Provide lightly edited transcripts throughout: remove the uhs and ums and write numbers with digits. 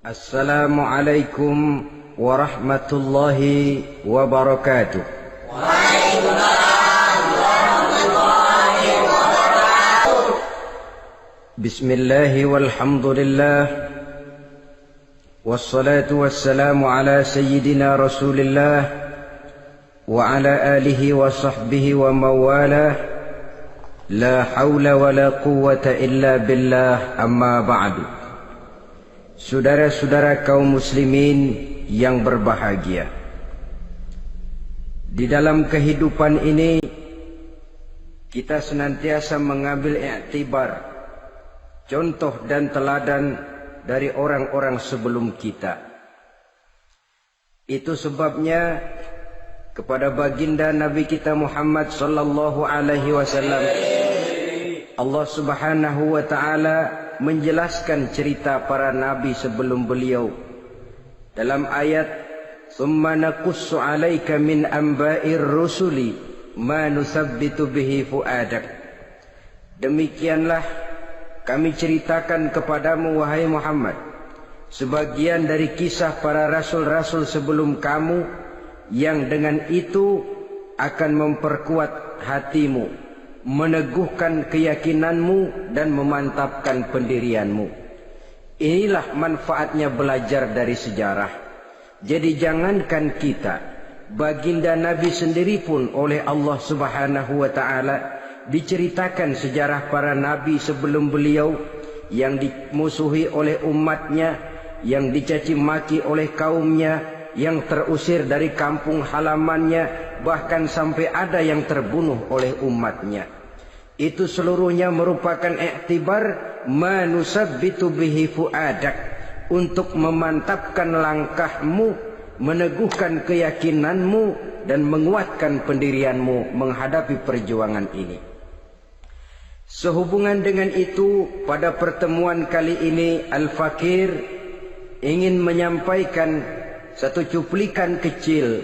Assalamualaikum warahmatullahi wabarakatuh. Waalaikumsalam warahmatullahi wabarakatuh. Bismillahi walhamdulillah. Wassalatu wassalamu ala sayyidina Rasulillah wa ala alihi wa sahbihi wa mawalah. La hawla wa la quwwata illa billah, amma ba'du. Saudara-saudara kaum muslimin yang berbahagia, di dalam kehidupan ini kita senantiasa mengambil iktibar, contoh dan teladan dari orang-orang sebelum kita. Itu sebabnya kepada baginda Nabi kita Muhammad sallallahu alaihi wasallam Allah Subhanahu wa taala menjelaskan cerita para nabi sebelum beliau dalam ayat "Tsumma naqussu 'alaika min anba'ir rusuli ma nusabbitu bihi fu'adak." Demikianlah kami ceritakan kepadamu wahai Muhammad sebagian dari kisah para rasul-rasul sebelum kamu yang dengan itu akan memperkuat hatimu, meneguhkan keyakinanmu dan memantapkan pendirianmu. Inilah manfaatnya belajar dari sejarah. Jadi jangankan kita, baginda Nabi sendiri pun oleh Allah Subhanahu wa taala diceritakan sejarah para nabi sebelum beliau yang dimusuhi oleh umatnya, yang dicaci maki oleh kaumnya, yang terusir dari kampung halamannya, bahkan sampai ada yang terbunuh oleh umatnya. Itu seluruhnya merupakan iktibar manusabbitu bihi fu'adak, untuk memantapkan langkahmu, meneguhkan keyakinanmu dan menguatkan pendirianmu menghadapi perjuangan ini. Sehubungan dengan itu, pada pertemuan kali ini Al-Fakir ingin menyampaikan satu cuplikan kecil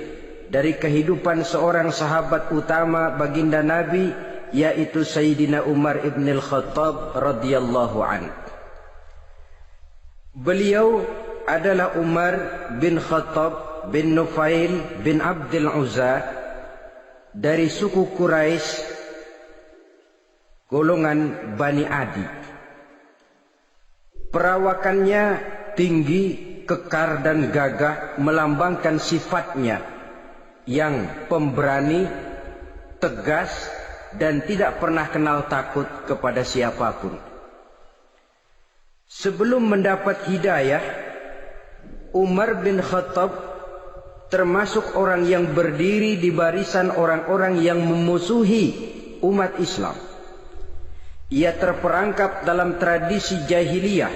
dari kehidupan seorang sahabat utama baginda Nabi, yaitu Sayyidina Umar ibn al-Khattab radhiyallahu anhu. Beliau adalah Umar bin Khattab bin Nufail bin Abdul Uzza dari suku Quraisy, golongan Bani Adi. Perawakannya tinggi, kekar dan gagah, melambangkan sifatnya yang pemberani, tegas dan tidak pernah kenal takut kepada siapapun. Sebelum mendapat hidayah, Umar bin Khattab termasuk orang yang berdiri di barisan orang-orang yang memusuhi umat Islam. Ia terperangkap dalam tradisi jahiliyah,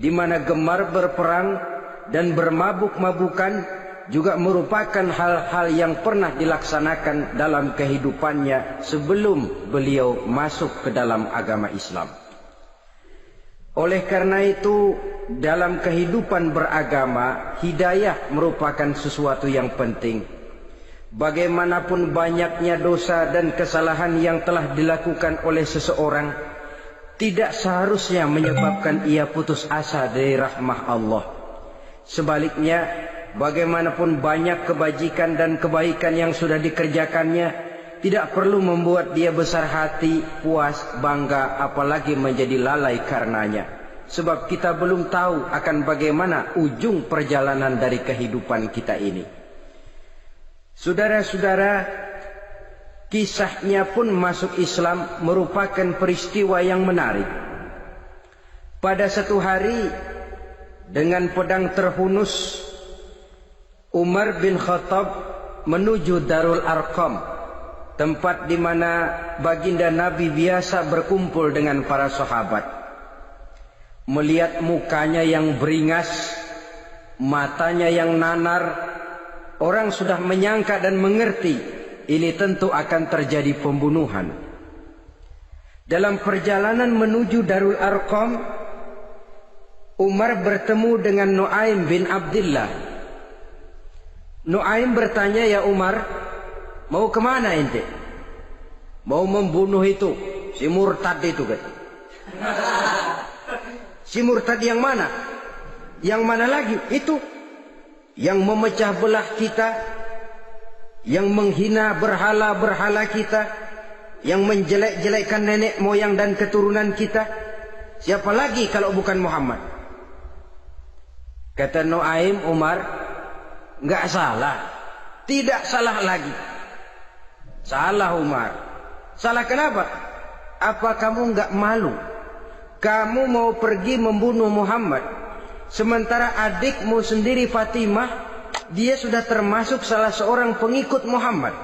di mana gemar berperang dan bermabuk-mabukan juga merupakan hal-hal yang pernah dilaksanakan dalam kehidupannya sebelum beliau masuk ke dalam agama Islam. Oleh karena itu, dalam kehidupan beragama, hidayah merupakan sesuatu yang penting. Bagaimanapun banyaknya dosa dan kesalahan yang telah dilakukan oleh seseorang, tidak seharusnya menyebabkan ia putus asa dari rahmah Allah. Sebaliknya, bagaimanapun banyak kebajikan dan kebaikan yang sudah dikerjakannya, tidak perlu membuat dia besar hati, puas, bangga, apalagi menjadi lalai karenanya. Sebab kita belum tahu akan bagaimana ujung perjalanan dari kehidupan kita ini. Saudara-saudara, kisahnya pun masuk Islam merupakan peristiwa yang menarik. Pada satu hari, dengan pedang terhunus, Umar bin Khattab menuju Darul Arqam, tempat di mana baginda Nabi biasa berkumpul dengan para sahabat. Melihat mukanya yang beringas, matanya yang nanar, orang sudah menyangka dan mengerti ini tentu akan terjadi pembunuhan. Dalam perjalanan menuju Darul Arqam, Umar bertemu dengan Nuaim bin Abdullah. Nuaim bertanya, "Ya Umar, mau kemana ente?" "Mau membunuh itu, si murtad itu," kata. "Si murtad yang mana?" Yang mana lagi? Itu yang memecah belah kita, yang menghina berhala-berhala kita, yang menjelek-jelekkan nenek moyang dan keturunan kita. Siapa lagi kalau bukan Muhammad? Kata Nuaim Umar, enggak salah. Tidak salah lagi. Salah Umar. Salah kenapa? Apa kamu enggak malu? Kamu mau pergi membunuh Muhammad, sementara adikmu sendiri Fatimah, dia sudah termasuk salah seorang pengikut Muhammad.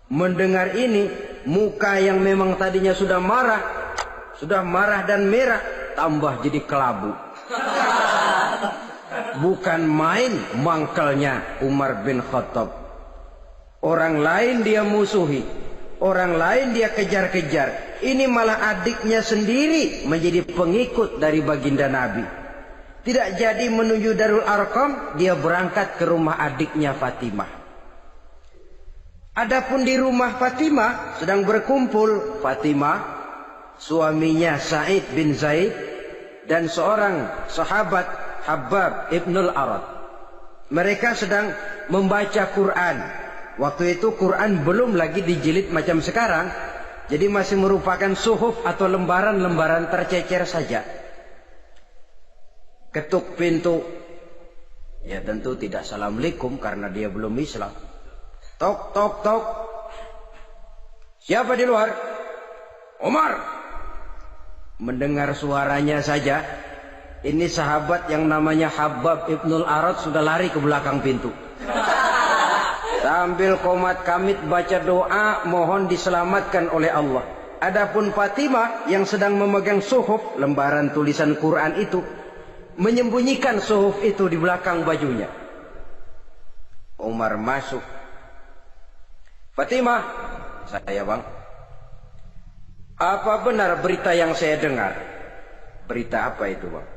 Mendengar ini, muka yang memang tadinya sudah marah dan merah, tambah jadi kelabu. Bukan main mangkelnya Umar bin Khattab. Orang lain dia musuhi, orang lain dia kejar-kejar. Ini malah adiknya sendiri menjadi pengikut dari baginda Nabi. Tidak jadi menuju Darul Arqam, dia berangkat ke rumah adiknya Fatimah. Adapun di rumah Fatimah sedang berkumpul Fatimah, suaminya Sa'id bin Zaid, dan seorang sahabat Habbab ibnul Arad. Mereka sedang membaca Quran. Waktu itu Quran belum lagi dijilid macam sekarang, jadi masih merupakan suhuf atau lembaran-lembaran tercecer saja. Ketuk pintu, ya tentu tidak assalamualaikum karena dia belum Islam. Tok tok tok. Siapa di luar? Umar. Mendengar suaranya saja, ini sahabat yang namanya Habbab ibnul Arad sudah lari ke belakang pintu. Sambil komat kamit baca doa mohon diselamatkan oleh Allah. Adapun Fatimah yang sedang memegang suhuf, lembaran tulisan Quran itu, menyembunyikan suhuf itu di belakang bajunya. Umar masuk. Fatimah, saya bang. Apa benar berita yang saya dengar? Berita apa itu bang?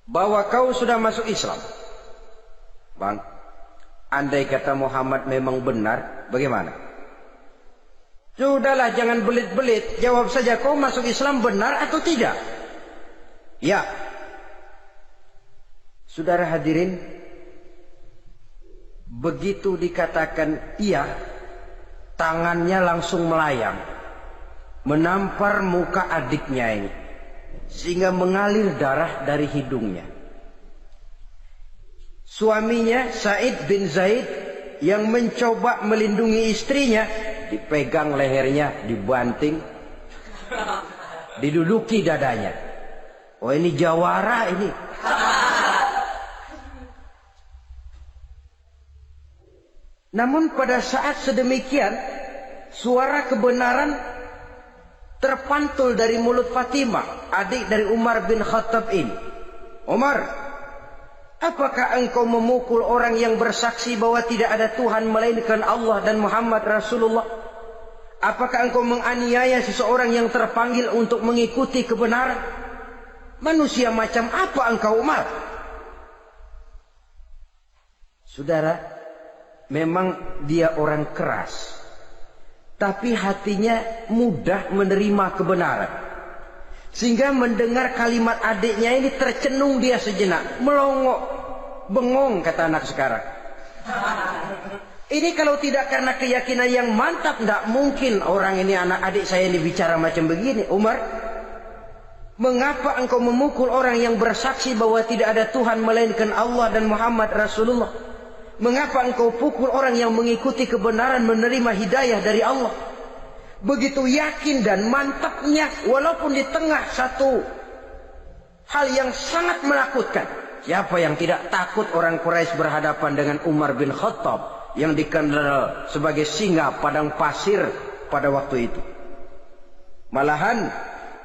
Bahwa kau sudah masuk Islam. Bang, andai kata Muhammad memang benar, bagaimana? Sudahlah, jangan belit-belit. Jawab saja, kau masuk Islam benar atau tidak? Ya. Saudara hadirin, begitu dikatakan iya, tangannya langsung melayang, menampar muka adiknya ini, sehingga mengalir darah dari hidungnya. Suaminya Sa'id bin Zaid yang mencoba melindungi istrinya, dipegang lehernya, dibanting, diduduki dadanya. Oh, ini jawara ini. Namun pada saat sedemikian, suara kebenaran terpantul dari mulut Fatimah, adik dari Umar bin Khattab ini. Umar, apakah engkau memukul orang yang bersaksi bahwa tidak ada Tuhan melainkan Allah dan Muhammad Rasulullah? Apakah engkau menganiaya seseorang yang terpanggil untuk mengikuti kebenaran? Manusia macam apa engkau, Umar? Saudara, memang dia orang keras, tapi hatinya mudah menerima kebenaran. Sehingga mendengar kalimat adiknya ini tercenung dia sejenak, melongo, bengong kata anak sekarang. Ini kalau tidak karena keyakinan yang mantap, tidak mungkin orang ini, anak adik saya ini bicara macam begini. Umar, mengapa engkau memukul orang yang bersaksi bahwa tidak ada Tuhan melainkan Allah dan Muhammad Rasulullah? Mengapa engkau pukul orang yang mengikuti kebenaran, menerima hidayah dari Allah? Begitu yakin dan mantapnya, walaupun di tengah satu hal yang sangat menakutkan. Siapa yang tidak takut orang Quraisy berhadapan dengan Umar bin Khattab yang dikenal sebagai singa padang pasir pada waktu itu? Malahan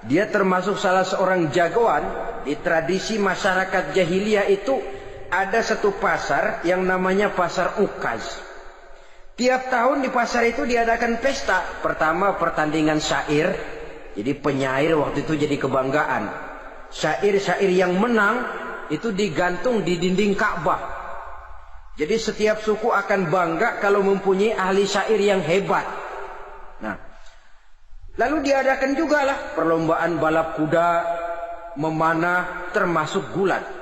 dia termasuk salah seorang jagoan di tradisi masyarakat jahiliyah itu. Ada satu pasar yang namanya pasar Ukaz. Tiap tahun di pasar itu diadakan pesta. Pertama pertandingan syair. Jadi penyair waktu itu jadi kebanggaan. Syair-syair yang menang itu digantung di dinding Ka'bah. Jadi setiap suku akan bangga kalau mempunyai ahli syair yang hebat. Nah, lalu diadakan juga lah perlombaan balap kuda, memanah, termasuk gulat.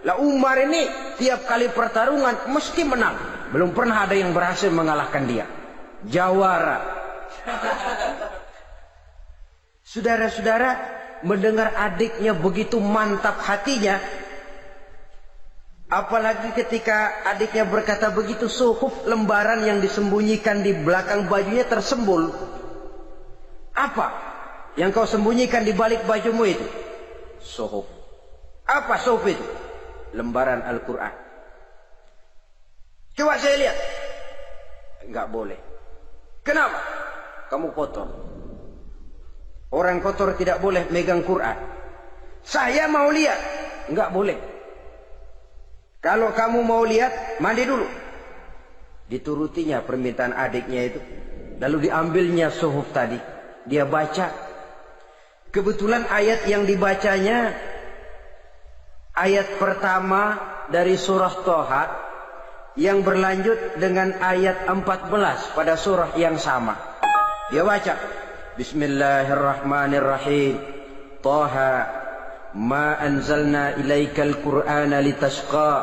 Lah Umar ini tiap kali pertarungan mesti menang. Belum pernah ada yang berhasil mengalahkan dia. Jawara. Saudara-saudara, mendengar adiknya begitu mantap hatinya, apalagi ketika adiknya berkata begitu, suhuf, lembaran yang disembunyikan di belakang bajunya tersembul. Apa yang kau sembunyikan di balik bajumu itu? Suhuf. Apa suhuf itu? Lembaran Al-Quran. Coba saya lihat. Enggak boleh. Kenapa? Kamu kotor. Orang kotor tidak boleh megang Quran. Saya mau lihat. Enggak boleh. Kalau kamu mau lihat, mandi dulu. Diturutinya permintaan adiknya itu. Lalu diambilnya suhuf tadi. Dia baca. Kebetulan ayat yang dibacanya ayat pertama dari surah Toha yang berlanjut dengan ayat 14 pada surah yang sama. Dia baca, Bismillahirrahmanirrahim. Toha ma anzalna ilaikal Qur'ana litashqa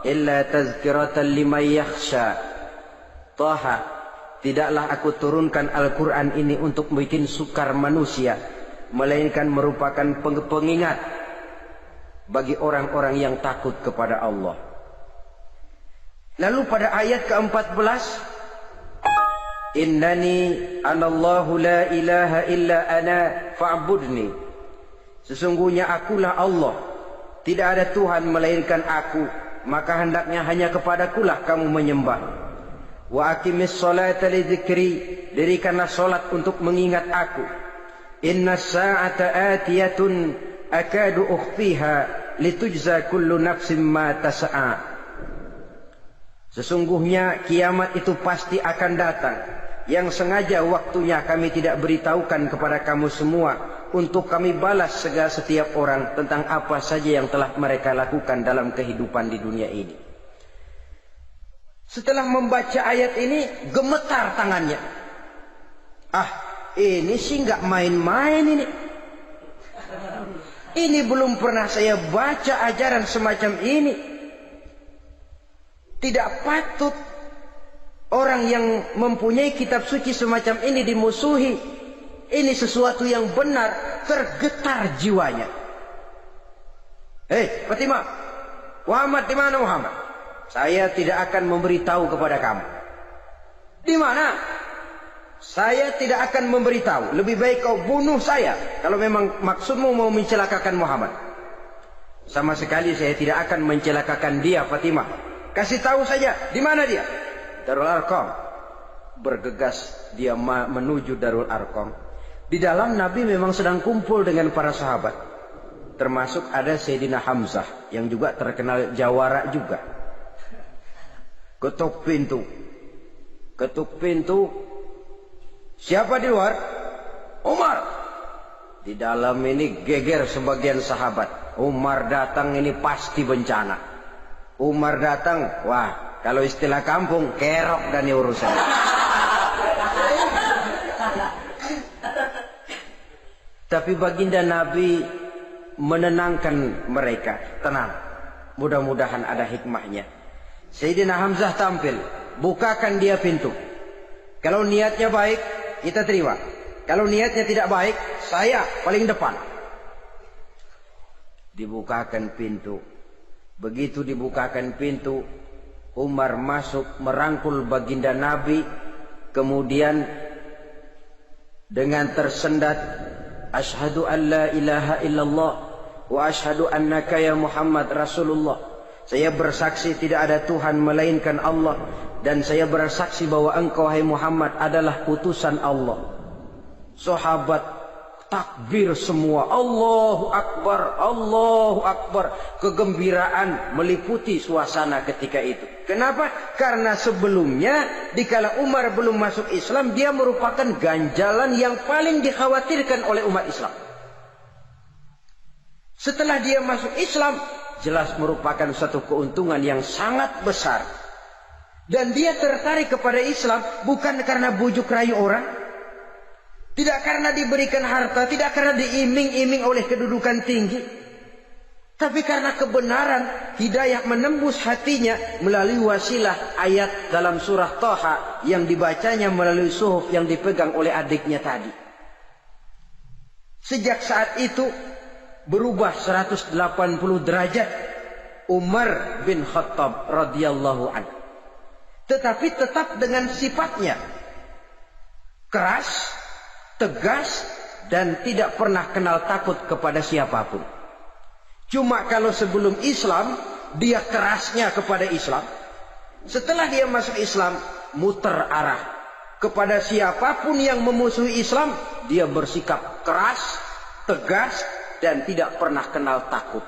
illa tazkiratan liman yakhsha. Toha, tidaklah aku turunkan Al-Quran ini untuk bikin sukar manusia, melainkan merupakan pengingat bagi orang-orang yang takut kepada Allah. Lalu pada ayat ke-14, Innani anallahu la ilaha illa ana fa'budni. Sesungguhnya akulah Allah, tidak ada Tuhan melainkan aku, maka hendaknya hanya kepadakulah kamu menyembah. Wa aqimis sholata li dzikri, dirikanlah salat untuk mengingat aku. Inna sa'ata atiyatun akadu ukhfiha litujza kullu nafsin ma tas'a. Sesungguhnya kiamat itu pasti akan datang, yang sengaja waktunya kami tidak beritahukan kepada kamu semua, untuk kami balas segala setiap orang tentang apa saja yang telah mereka lakukan dalam kehidupan di dunia ini. Setelah membaca ayat ini, gemetar tangannya. Ah, ini sih nggak main-main ini. Ini belum pernah saya baca ajaran semacam ini. Tidak patut orang yang mempunyai kitab suci semacam ini dimusuhi. Ini sesuatu yang benar, tergetar jiwanya. Hei, Fatimah, Muhammad di mana Muhammad? Saya tidak akan memberitahu kepada kamu. Di mana? Saya tidak akan memberitahu. Lebih baik kau bunuh saya kalau memang maksudmu mau mencelakakan Muhammad. Sama sekali saya tidak akan mencelakakan dia, Fatimah. Kasih tahu saja, di mana dia? Darul Arqam. Bergegas dia menuju Darul Arqam. Di dalam Nabi memang sedang kumpul dengan para sahabat. Termasuk ada Sayyidina Hamzah yang juga terkenal jawara juga. Ketuk pintu. Ketuk pintu. Siapa di luar? Umar. Di dalam ini geger sebagian sahabat. Umar datang ini pasti bencana. Umar datang, wah, kalau istilah kampung, kerok dan urusan. Tapi baginda Nabi menenangkan mereka. Tenang, mudah-mudahan ada hikmahnya. Sayyidina Hamzah tampil, bukakan dia pintu. Kalau niatnya baik, kita terima. Kalau niatnya tidak baik, saya paling depan. Dibukakan pintu. Begitu dibukakan pintu, Umar masuk merangkul baginda Nabi. Kemudian dengan tersendat, Ashhadu an la ilaha illallah wa ashhadu annaka ya Muhammad Rasulullah. Saya bersaksi tidak ada Tuhan melainkan Allah, dan saya bersaksi bahwa engkau hai Muhammad adalah utusan Allah. Sahabat takbir semua, Allahu Akbar, Allahu Akbar. Kegembiraan meliputi suasana ketika itu. Kenapa? Karena sebelumnya dikala Umar belum masuk Islam, dia merupakan ganjalan yang paling dikhawatirkan oleh umat Islam. Setelah dia masuk Islam, jelas merupakan suatu keuntungan yang sangat besar. Dan dia tertarik kepada Islam bukan karena bujuk rayu orang, tidak karena diberikan harta, tidak karena diiming-iming oleh kedudukan tinggi, Tapi karena kebenaran, hidayah menembus hatinya melalui wasilah ayat dalam surah Thaha yang dibacanya melalui suhuf yang dipegang oleh adiknya tadi. Sejak saat itu berubah 180 derajat Umar bin Khattab radhiyallahu anhu. Tetapi tetap dengan sifatnya keras, tegas, dan tidak pernah kenal takut kepada siapapun. Cuma kalau sebelum Islam, dia kerasnya kepada Islam. Setelah dia masuk Islam, muter arah. Kepada siapapun yang memusuhi Islam, dia bersikap keras, tegas, dan tidak pernah kenal takut.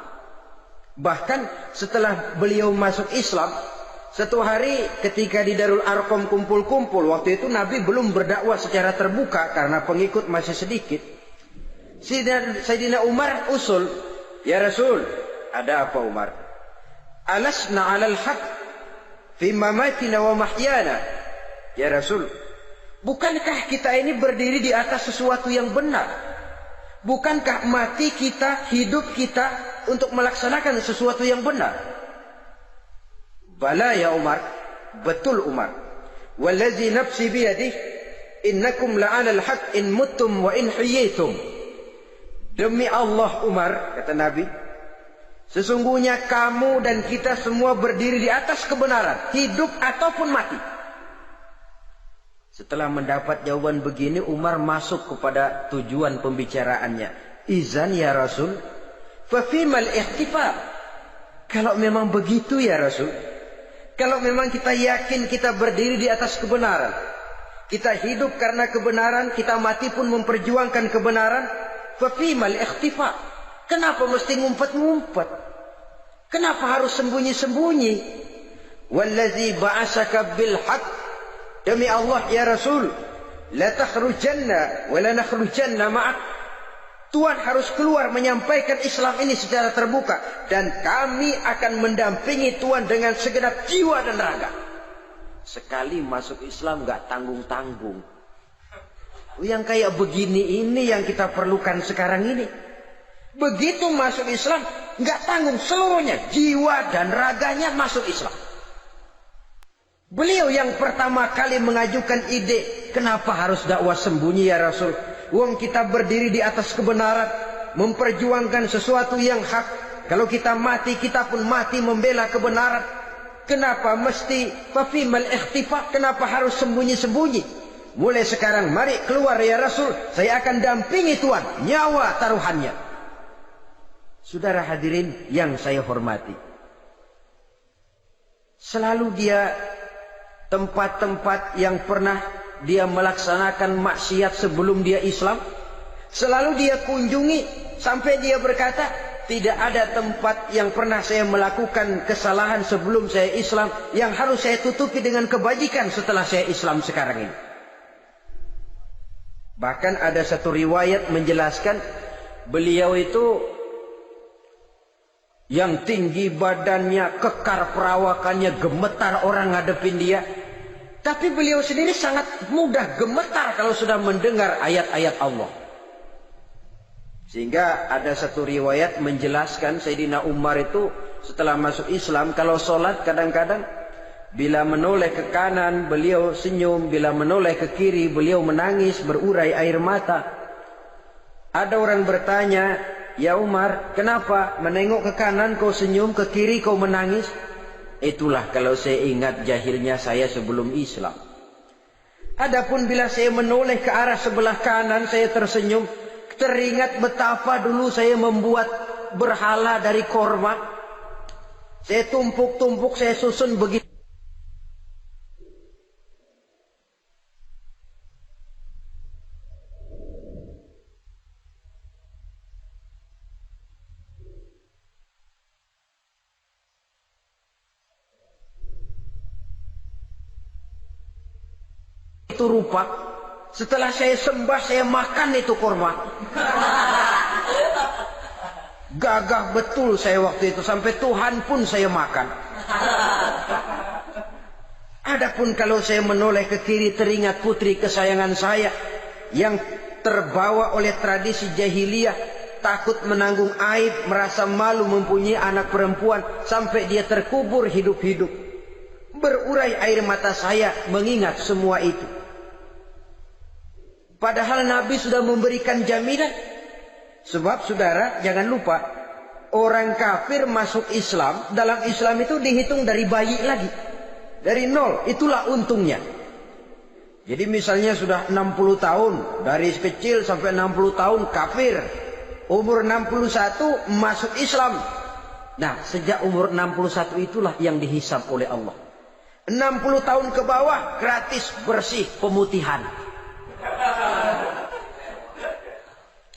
Bahkan setelah beliau masuk Islam, satu hari ketika di Darul Arqam kumpul-kumpul, waktu itu Nabi belum berdakwah secara terbuka karena pengikut masih sedikit. Sayyidina Umar usul, "Ya Rasul, ada apa Umar? Alasna 'alal haq fi mamatina wa mahyana." Ya Rasul, bukankah kita ini berdiri di atas sesuatu yang benar? Bukankah mati kita, hidup kita untuk melaksanakan sesuatu yang benar? Bala ya Umar, betul Umar. Wallazi nafsi biyadih, innakum la'alal haq in muttum wa in hiyitum. Demi Allah Umar, kata Nabi, sesungguhnya kamu dan kita semua berdiri di atas kebenaran, hidup ataupun mati. Setelah mendapat jawaban begini, Umar masuk kepada tujuan pembicaraannya. Izan ya Rasul, fafimal ihtifal. Kalau memang begitu ya Rasul, kalau memang kita yakin kita berdiri di atas kebenaran, kita hidup karena kebenaran, kita mati pun memperjuangkan kebenaran, fafimal ikhtifa. Kenapa mesti ngumpet-ngumpet? Kenapa harus sembunyi-sembunyi? Wallazi ba'asaka bil haq, demi Allah ya Rasul, la takhrujanna wa la nakhrujanna ma'ak. Tuhan harus keluar menyampaikan Islam ini secara terbuka, dan kami akan mendampingi Tuhan dengan segenap jiwa dan raga. Sekali masuk Islam gak tanggung-tanggung. Yang kayak begini ini yang kita perlukan sekarang ini. Begitu masuk Islam, nggak tanggung seluruhnya, jiwa dan raganya masuk Islam. Beliau yang pertama kali mengajukan ide, kenapa harus dakwah sembunyi ya Rasul? Wong kita berdiri di atas kebenaran, memperjuangkan sesuatu yang hak. Kalau kita mati, kita pun mati membela kebenaran. Kenapa mesti fafimal ikhtifa? Kenapa harus sembunyi-sembunyi? Mulai sekarang mari keluar ya Rasul, saya akan dampingi Tuhan, nyawa taruhannya. Saudara hadirin yang saya hormati, selalu dia tempat-tempat yang pernah dia melaksanakan maksiat sebelum dia Islam, selalu dia kunjungi sampai dia berkata, tidak ada tempat yang pernah saya melakukan kesalahan sebelum saya Islam yang harus saya tutupi dengan kebajikan setelah saya Islam sekarang ini. Bahkan ada satu riwayat menjelaskan beliau itu yang tinggi badannya, kekar perawakannya, gemetar orang ngadepin dia. Tapi beliau sendiri sangat mudah gemetar kalau sudah mendengar ayat-ayat Allah. Sehingga ada satu riwayat menjelaskan Sayyidina Umar itu setelah masuk Islam, kalau sholat kadang-kadang bila menoleh ke kanan beliau senyum, bila menoleh ke kiri beliau menangis berurai air mata. Ada orang bertanya, ya Umar, kenapa menengok ke kanan kau senyum, ke kiri kau menangis? Itulah kalau saya ingat jahilnya saya sebelum Islam. Adapun bila saya menoleh ke arah sebelah kanan saya tersenyum, teringat betapa dulu saya membuat berhala dari korma. Saya tumpuk-tumpuk, saya susun begitu. Itu rupa. Setelah saya sembah, saya makan itu korma. Gagah betul saya waktu itu, sampai Tuhan pun saya makan. Adapun kalau saya menoleh ke kiri, teringat putri kesayangan saya yang terbawa oleh tradisi jahiliyah, takut menanggung aib, merasa malu mempunyai anak perempuan sampai dia terkubur hidup-hidup. Berurai air mata saya mengingat semua itu. Padahal Nabi sudah memberikan jaminan. Sebab saudara jangan lupa, orang kafir masuk Islam, dalam Islam itu dihitung dari bayi lagi. Dari nol, itulah untungnya. Jadi misalnya sudah 60 tahun, dari kecil sampai 60 tahun kafir. Umur 61 masuk Islam. Nah, sejak umur 61 itulah yang dihisab oleh Allah. 60 tahun ke bawah gratis bersih pemutihan.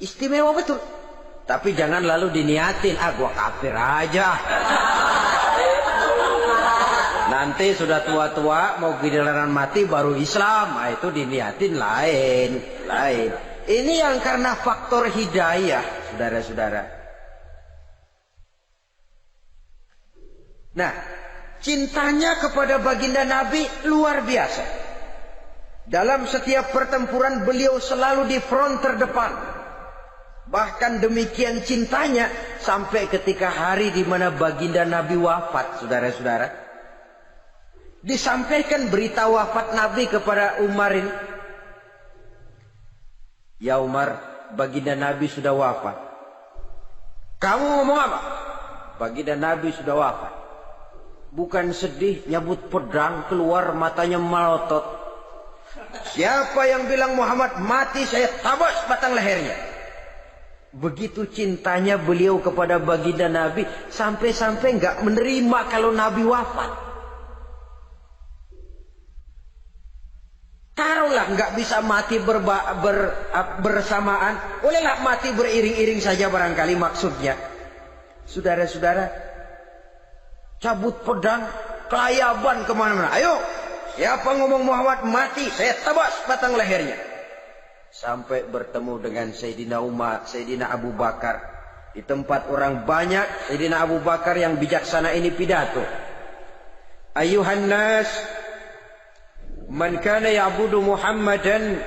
Istimewa betul. Tapi jangan lalu diniatin, gua kafir aja. Nanti sudah tua-tua mau giliran mati baru Islam. Nah, itu diniatin lain. Ini yang karena faktor hidayah, saudara-saudara. Nah, cintanya kepada baginda Nabi luar biasa. Dalam setiap pertempuran beliau selalu di front terdepan. Bahkan demikian cintanya sampai ketika hari di mana baginda Nabi wafat, saudara-saudara. Disampaikan berita wafat Nabi kepada Umar ini. Ya Umar, baginda Nabi sudah wafat. Kamu ngomong apa? Baginda Nabi sudah wafat. Bukan sedih, nyabut pedang, keluar matanya melotot. Siapa yang bilang Muhammad mati, saya tabas batang lehernya. Begitu cintanya beliau kepada baginda Nabi, sampai-sampai nggak menerima kalau Nabi wafat. Taruhlah nggak bisa mati bersamaan, bolehlah mati beriring-iring saja barangkali maksudnya. Saudara-saudara, cabut pedang, kelayaban kemana-mana. Ayo, siapa ngomong Muhammad mati, saya tabas batang lehernya. Sampai bertemu dengan Sayyidina Umar, Sayyidina Abu Bakar. Di tempat orang banyak, Sayyidina Abu Bakar yang bijaksana ini pidato. Ayuhan nas, man kana ya'budu Muhammadan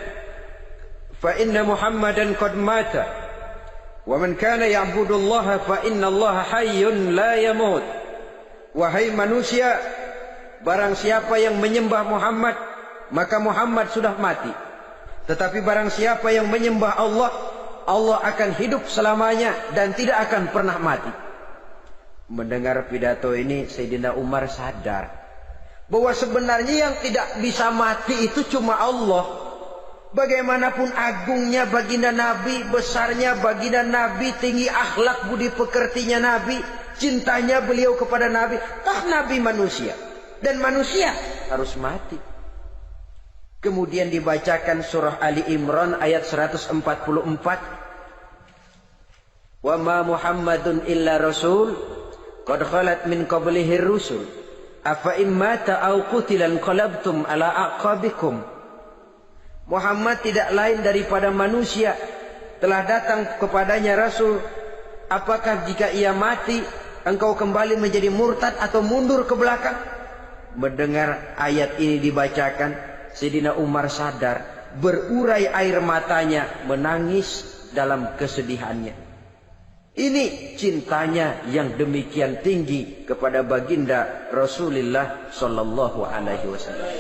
fa inna Muhammadan qad mata wa man kana ya'budu Allah fa inna Allah hayyun la yamut. Wahai manusia, barang siapa yang menyembah Muhammad, maka Muhammad sudah mati. Tetapi barang siapa yang menyembah Allah, Allah akan hidup selamanya dan tidak akan pernah mati. Mendengar pidato ini, Sayyidina Umar sadar bahwa sebenarnya yang tidak bisa mati itu cuma Allah. Bagaimanapun agungnya baginda Nabi, besarnya baginda Nabi, tinggi akhlak budi pekertinya Nabi, cintanya beliau kepada Nabi, toh Nabi manusia dan manusia harus mati. Kemudian dibacakan surah Ali Imran ayat 144. Wa ma Muhammadun illa rasul qad khalat min qablihi rusul. Afa immata aw qutilan qalabtum ala aqabikum. Muhammad tidak lain daripada manusia, telah datang kepadanya rasul. Apakah jika ia mati engkau kembali menjadi murtad atau mundur ke belakang? Mendengar ayat ini dibacakan, Sayyidina Umar sadar, berurai air matanya, menangis dalam kesedihannya. Ini cintanya yang demikian tinggi kepada baginda Rasulullah sallallahu alaihi wasallam.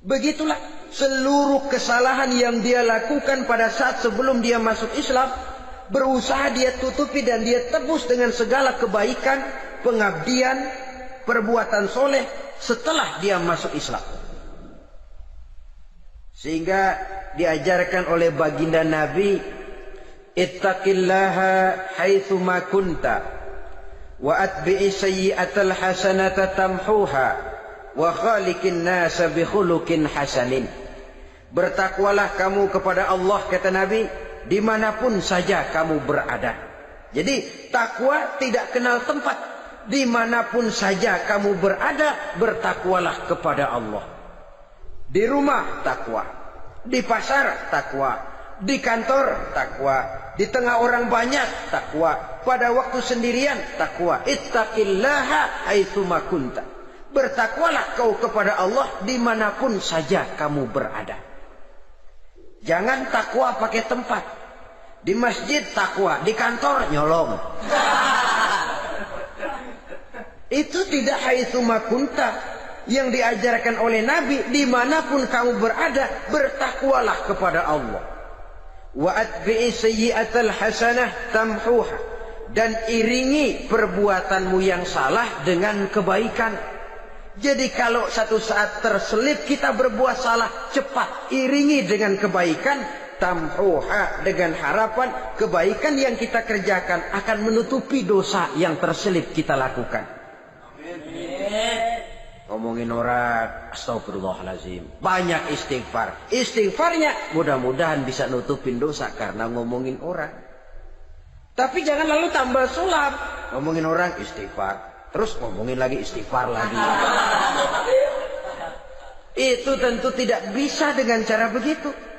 Begitulah seluruh kesalahan yang dia lakukan pada saat sebelum dia masuk Islam, berusaha dia tutupi dan dia tebus dengan segala kebaikan, pengabdian, perbuatan soleh setelah dia masuk Islam. Sehingga diajarkan oleh baginda Nabi, ittaqillaha haitsu ma kunta wa atbi'i sayyi'atal hasanata tamhuha wa khaliqin nasa bi khuluqin hasanin. Bertakwalah kamu kepada Allah, kata Nabi, dimanapun saja kamu berada. Jadi takwa tidak kenal tempat. Dimanapun saja kamu berada, bertakwalah kepada Allah. Di rumah takwa, di pasar takwa, di kantor takwa, di tengah orang banyak takwa, pada waktu sendirian takwa. Ittaqillaha haitsu ma kunta. Bertakwalah kau kepada Allah dimanapun saja kamu berada. Jangan takwa pakai tempat. Di masjid takwa, di kantor nyolong. Itu tidak haitsu makunta, yang diajarkan oleh Nabi. Dimanapun kamu berada, bertakwalah kepada Allah. Wa atbi'i sayyi'atal hasanah tamhuha, dan iringi perbuatanmu yang salah dengan kebaikan. Jadi kalau satu saat terselip kita berbuat salah, cepat iringi dengan kebaikan. Tamhuha, dengan harapan kebaikan yang kita kerjakan akan menutupi dosa yang terselip kita lakukan. Ngomongin orang, astagfirullahaladzim, banyak istighfar. Istighfarnya mudah-mudahan bisa nutupin dosa karena ngomongin orang. Tapi jangan lalu tambah sulap. Ngomongin orang istighfar, terus ngomongin lagi istighfar lagi. Itu tentu tidak bisa dengan cara begitu.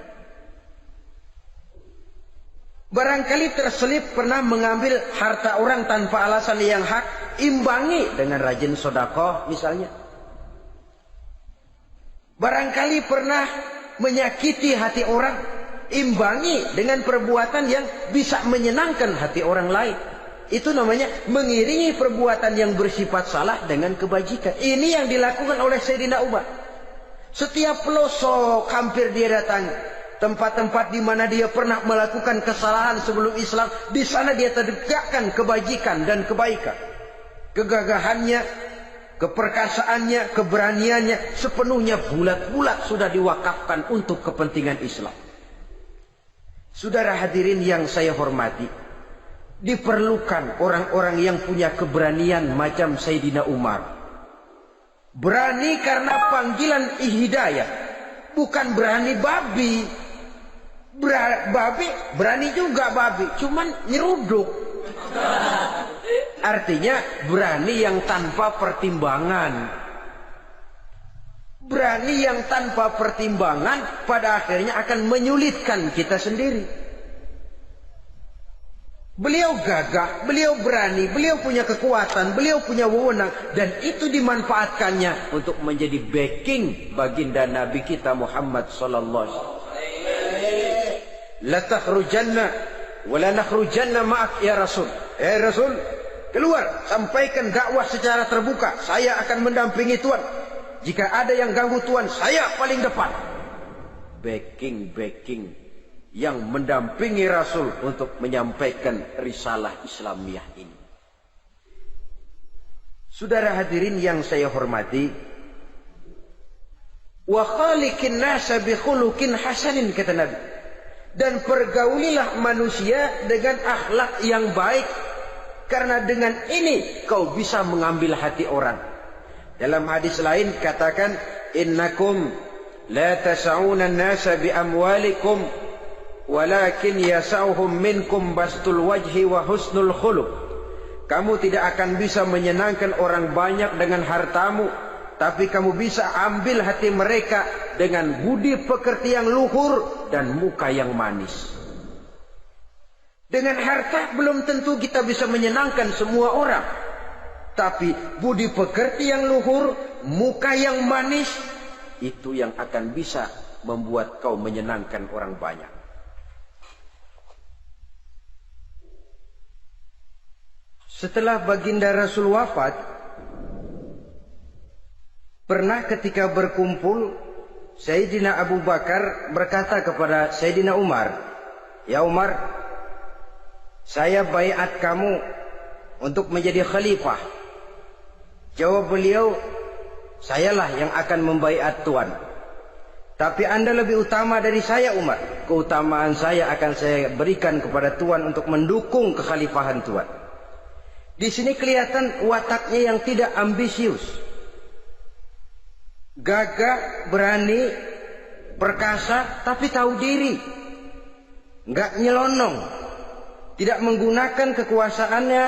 Barangkali terselip pernah mengambil harta orang tanpa alasan yang hak, imbangi dengan rajin sedekah misalnya. Barangkali pernah menyakiti hati orang, imbangi dengan perbuatan yang bisa menyenangkan hati orang lain. Itu namanya mengiringi perbuatan yang bersifat salah dengan kebajikan. Ini yang dilakukan oleh Sayyidina Umar. Setiap pelosok hampir dia datangi. Tempat-tempat di mana dia pernah melakukan kesalahan sebelum Islam, di sana dia tegakkan kebajikan dan kebaikan. Kegagahannya, keperkasaannya, keberaniannya sepenuhnya bulat-bulat sudah diwakafkan untuk kepentingan Islam. Saudara hadirin yang saya hormati, diperlukan orang-orang yang punya keberanian macam Sayyidina Umar. Berani karena panggilan hidayah, bukan berani babi. Babi berani juga, babi cuman nyeruduk. Artinya berani yang tanpa pertimbangan. Berani yang tanpa pertimbangan pada akhirnya akan menyulitkan kita sendiri. Beliau gagah, beliau berani, beliau punya kekuatan, beliau punya wewenang, dan itu dimanfaatkannya untuk menjadi backing baginda Nabi kita Muhammad sallallahu alaihi wasallam. La takhrujanna wa la nakhrujanna ma'ak ya Rasul. Rasul, keluar, sampaikan dakwah secara terbuka. Saya akan mendampingi Tuhan. Jika ada yang ganggu Tuhan, saya paling depan. Backing yang mendampingi Rasul untuk menyampaikan risalah Islamiyah ini. Saudara hadirin yang saya hormati, wa khaliqin nasa bi khuluqin hasanin, kata Nabi. Dan pergaulilah manusia dengan akhlak yang baik, karena dengan ini kau bisa mengambil hati orang. Dalam hadis lain katakan, innakum la tas'una an-nasa bi amwalikum walakin yas'uhum minkum bastul wajhi wa husnul khuluq. Kamu tidak akan bisa menyenangkan orang banyak dengan hartamu, tapi kamu bisa ambil hati mereka dengan budi pekerti yang luhur dan muka yang manis. Dengan harta belum tentu kita bisa menyenangkan semua orang, tapi budi pekerti yang luhur, muka yang manis, itu yang akan bisa membuat kau menyenangkan orang banyak. Setelah baginda Rasul wafat, pernah ketika berkumpul, Sayyidina Abu Bakar berkata kepada Sayyidina Umar, "Ya Umar, saya baiat kamu untuk menjadi khalifah." Jawab beliau, "Sayalah yang akan membaiat Tuan. Tapi Anda lebih utama dari saya, Umar. Keutamaan saya akan saya berikan kepada Tuan untuk mendukung kekhalifahan Tuan." Di sini kelihatan wataknya yang tidak ambisius. Gagah, berani, perkasa, tapi tahu diri. Enggak nyelonong. Tidak menggunakan kekuasaannya,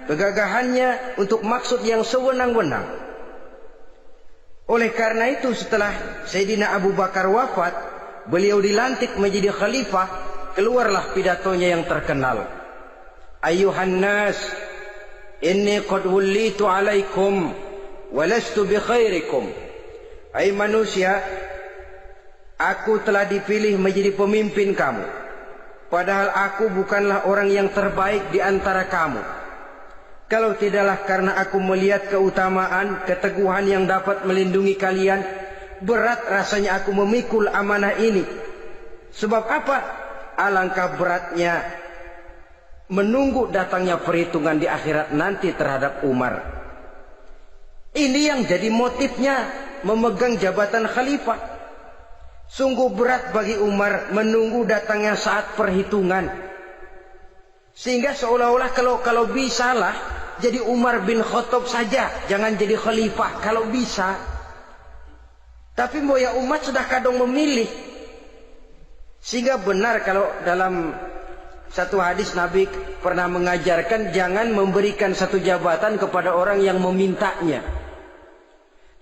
kegagahannya untuk maksud yang sewenang-wenang. Oleh karena itu, setelah Sayyidina Abu Bakar wafat, beliau dilantik menjadi khalifah, keluarlah pidatonya yang terkenal. Ayuhan nas, inni qad wullitu alaikum walastu bi khairikum. Hai manusia, aku telah dipilih menjadi pemimpin kamu. padahal aku bukanlah orang yang terbaik di antara kamu. Kalau tidaklah karena aku melihat keutamaan, keteguhan yang dapat melindungi kalian, berat rasanya aku memikul amanah ini. Sebab apa? Alangkah beratnya menunggu datangnya perhitungan di akhirat nanti terhadap Umar. Ini yang jadi motifnya memegang jabatan khalifah. Sungguh berat bagi Umar menunggu datangnya saat perhitungan. Sehingga seolah-olah kalau bisalah jadi Umar bin Khattab saja, jangan jadi khalifah kalau bisa. Tapi moya umat sudah kadang memilih. Sehingga benar kalau dalam satu hadis Nabi pernah mengajarkan jangan memberikan satu jabatan kepada orang yang memintanya.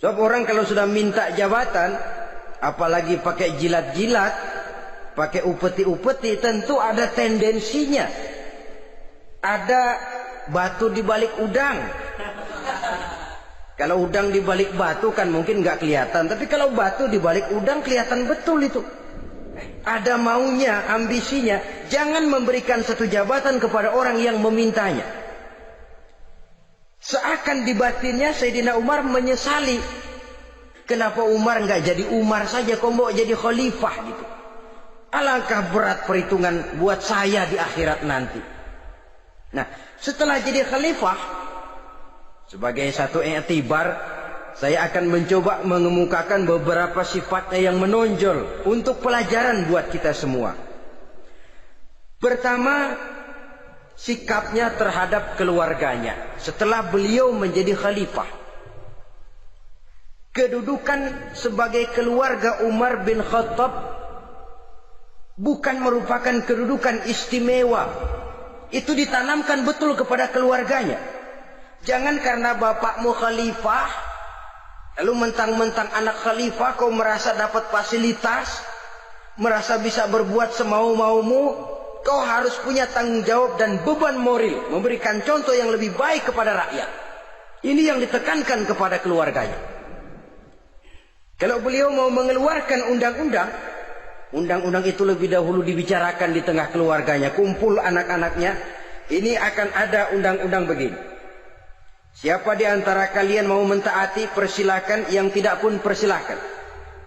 Sebab orang kalau sudah minta jabatan, apalagi pakai jilat-jilat, pakai upeti-upeti, tentu ada tendensinya. Ada batu di balik udang. Kalau udang di balik batu kan mungkin nggak kelihatan, tapi kalau batu di balik udang kelihatan betul itu. Ada maunya, ambisinya. Jangan memberikan satu jabatan kepada orang yang memintanya. Seakan di batinnya Sayyidina Umar menyesali. Kenapa Umar nggak jadi Umar saja, kok mau jadi khalifah gitu. Alangkah berat perhitungan buat saya di akhirat nanti. Nah, setelah jadi khalifah, sebagai satu i'tibar, saya akan mencoba mengemukakan beberapa sifatnya yang menonjol untuk pelajaran buat kita semua. Pertama, sikapnya terhadap keluarganya setelah beliau menjadi khalifah. Kedudukan sebagai keluarga Umar bin Khattab bukan merupakan kedudukan istimewa. Itu ditanamkan betul kepada keluarganya. Jangan karena bapakmu khalifah, lalu mentang-mentang anak khalifah kau merasa dapat fasilitas, merasa bisa berbuat semau-maumu, kau harus punya tanggung jawab dan beban moral, memberikan contoh yang lebih baik kepada rakyat. Ini yang ditekankan kepada keluarganya. Kalau beliau mau mengeluarkan undang-undang, undang-undang itu lebih dahulu dibicarakan di tengah keluarganya, kumpul anak-anaknya, ini akan ada undang-undang begini. Siapa di antara kalian mau mentaati, persilakan, yang tidak pun persilakan.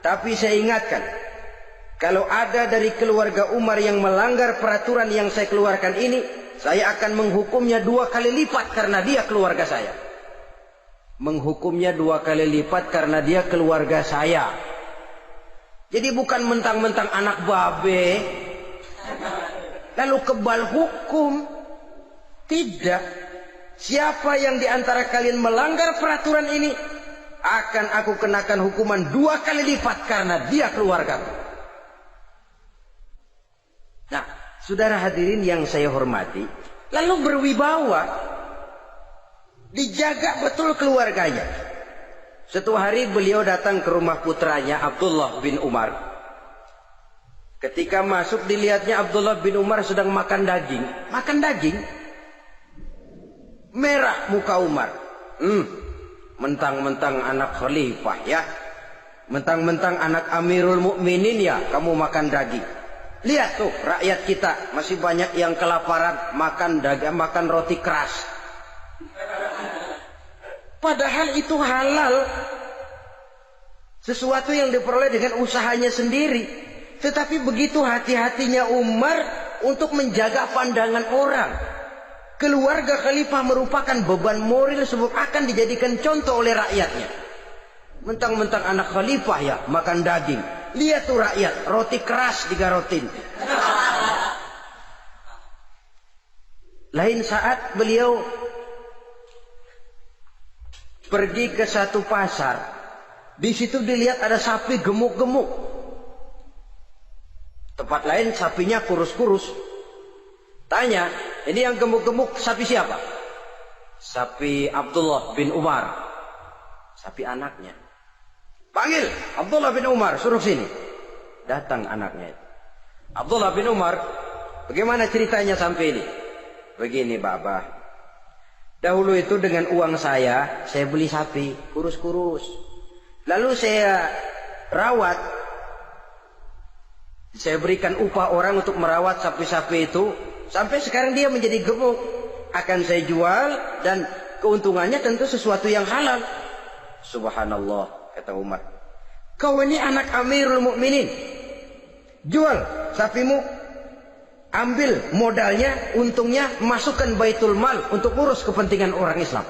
Tapi saya ingatkan, kalau ada dari keluarga Umar yang melanggar peraturan yang saya keluarkan ini, saya akan menghukumnya 2 kali lipat karena dia keluarga saya. Menghukumnya 2 kali lipat karena dia keluarga saya. Jadi bukan mentang-mentang anak babe, lalu kebal hukum. Tidak. Siapa yang di antara kalian melanggar peraturan ini, akan aku kenakan hukuman 2 kali lipat karena dia keluarga. Nah, saudara hadirin yang saya hormati, lalu berwibawa, dijaga betul keluarganya. Suatu hari beliau datang ke rumah putranya Abdullah bin Umar. Ketika masuk dilihatnya Abdullah bin Umar sedang makan daging. Makan daging. Merah muka Umar. Mentang-mentang anak khalifah ya. Mentang-mentang anak Amirul Mukminin ya, kamu makan daging. Lihat tuh rakyat kita masih banyak yang kelaparan, makan daging, makan roti keras. Padahal itu halal. Sesuatu yang diperoleh dengan usahanya sendiri. Tetapi begitu hati-hatinya Umar untuk menjaga pandangan orang. Keluarga khalifah merupakan beban moral sebab akan dijadikan contoh oleh rakyatnya. Mentang-mentang anak khalifah ya makan daging. Lihat tuh rakyat, roti keras digarotin. Lain saat beliau pergi ke satu pasar. Di situ dilihat ada sapi gemuk-gemuk. Tempat lain sapinya kurus-kurus. Tanya, ini yang gemuk-gemuk sapi siapa? Sapi Abdullah bin Umar. Sapi anaknya. Panggil Abdullah bin Umar, suruh sini. Datang anaknya. Abdullah bin Umar, bagaimana ceritanya sampai ini? Begini, Bapak. Dahulu itu dengan uang saya beli sapi kurus-kurus. Lalu saya rawat. Saya berikan upah orang untuk merawat sapi-sapi itu. Sampai sekarang dia menjadi gemuk. Akan saya jual dan keuntungannya tentu sesuatu yang halal. Subhanallah, kata Umar. Kau ini anak Amirul Mukminin. Jual sapimu. Ambil modalnya, untungnya, masukkan Baitul Mal untuk urus kepentingan orang Islam.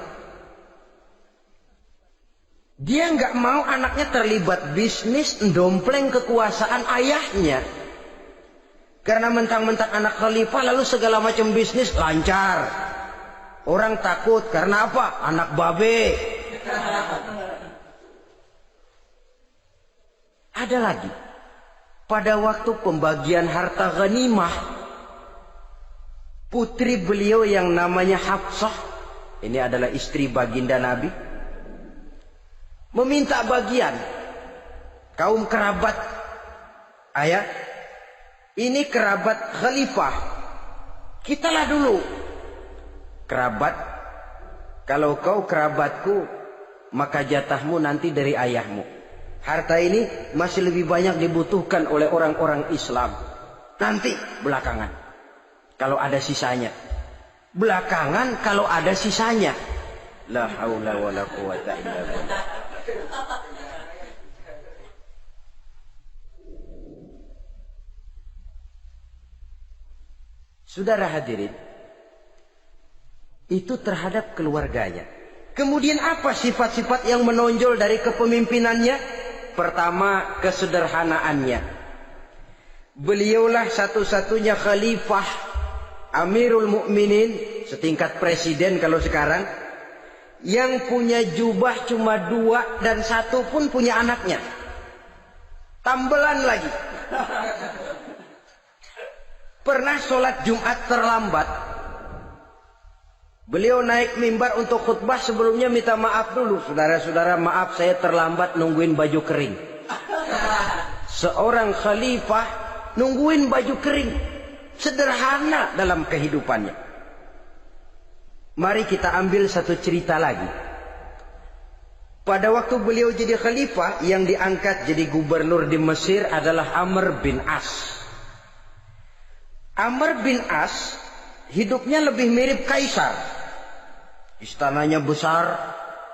Dia nggak mau anaknya terlibat bisnis, dompleng kekuasaan ayahnya. Karena mentang-mentang anak khalifah lalu segala macam bisnis lancar. Orang takut karena apa? Anak babe. Ada lagi. Pada waktu pembagian harta ghanimah, putri beliau yang namanya Hafsah, ini adalah istri baginda Nabi, meminta bagian. Kaum kerabat ayah, ini kerabat khalifah, kitalah dulu kerabat. Kalau kau kerabatku, maka jatahmu nanti dari ayahmu. Harta ini masih lebih banyak dibutuhkan oleh orang-orang Islam. Nanti belakangan kalau ada sisanya. Belakangan kalau ada sisanya. La haula wala quwata illa billah. Saudara hadirin, itu terhadap keluarganya. Kemudian apa sifat-sifat yang menonjol dari kepemimpinannya? Pertama, kesederhanaannya. Beliaulah satu-satunya khalifah, Amirul Mukminin, setingkat presiden kalau sekarang, yang punya jubah cuma 2 dan 1 pun punya anaknya. Tambelan lagi. Pernah sholat Jumat terlambat. Beliau naik mimbar untuk khutbah, sebelumnya minta maaf dulu. Saudara-saudara, maaf saya terlambat nungguin baju kering. Seorang khalifah nungguin baju kering. Sederhana dalam kehidupannya. Mari kita ambil satu cerita lagi. Pada waktu beliau jadi khalifah, yang diangkat jadi gubernur di Mesir adalah Amr bin As. Amr bin As hidupnya lebih mirip kaisar. Istananya besar,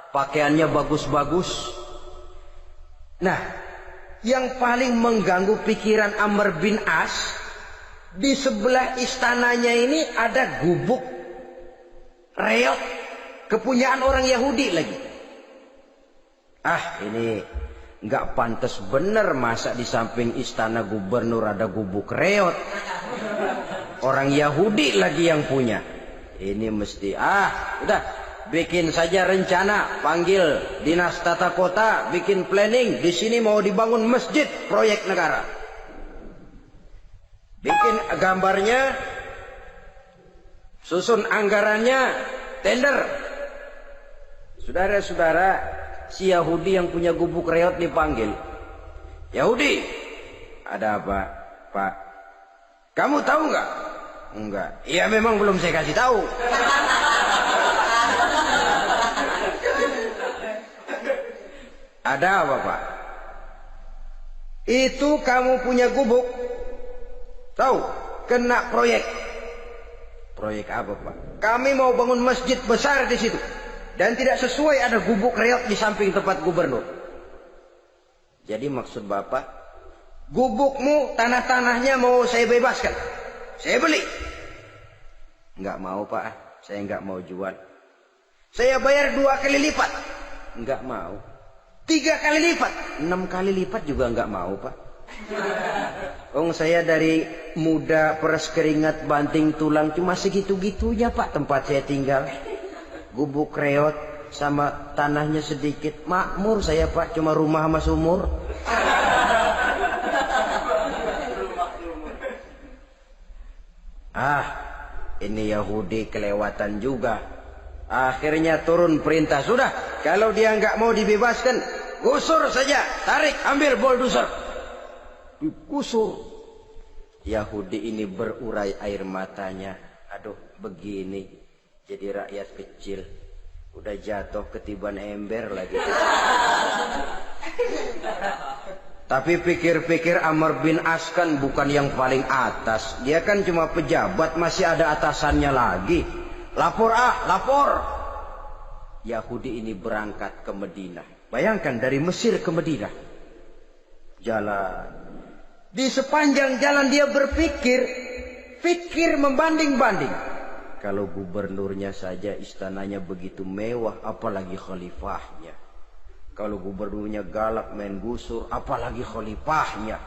pakaiannya bagus-bagus. Nah, yang paling mengganggu pikiran Amr bin As, di sebelah istananya ini ada gubuk reot kepunyaan orang Yahudi lagi. Ini nggak pantas bener, masa di samping istana gubernur ada gubuk reot. Orang Yahudi lagi yang punya. Ini mesti udah bikin saja rencana, panggil dinas tata kota, bikin planning. Di sini mau dibangun masjid, proyek negara. Bikin gambarnya, susun anggarannya, tender. Saudara-saudara, si Yahudi yang punya gubuk reot dipanggil. Yahudi, ada apa, Pak? Kamu tahu nggak? Enggak. Iya, memang belum saya kasih tahu. Ada apa, Pak? Itu kamu punya gubuk. Tahu? Kena proyek. Proyek apa, Pak? Kami mau bangun masjid besar di situ. Dan tidak sesuai ada gubuk reot di samping tempat gubernur. Jadi maksud Bapak, gubukmu, tanah-tanahnya mau saya bebaskan. Saya beli. Enggak mau, Pak. Saya enggak mau jual. Saya bayar 2 kali lipat. Enggak mau. 3 kali lipat. 6 kali lipat juga enggak mau, Pak. Saya dari muda peres keringat banting tulang cuma segitu-gitunya, Pak, tempat saya tinggal. Gubuk reot sama tanahnya sedikit. Makmur saya, Pak, cuma rumah sama sumur. Ini Yahudi kelewatan juga. Akhirnya turun perintah, sudah, kalau dia nggak mau dibebaskan, gusur saja, tarik, ambil bulldozer. Digusur. Yahudi ini berurai air matanya. Aduh, begini jadi rakyat kecil, udah jatuh ketiban ember lagi. Tapi pikir-pikir Amr bin As kan bukan yang paling atas. Dia kan cuma pejabat, masih ada atasannya lagi. Lapor lapor. Yahudi ini berangkat ke Madinah. Bayangkan dari Mesir ke Madinah. Jalan. Di sepanjang jalan dia pikir membanding-banding. Kalau gubernurnya saja istananya begitu mewah, apalagi khalifahnya. Kalau gubernurnya galak main gusur, apalagi khalifahnya.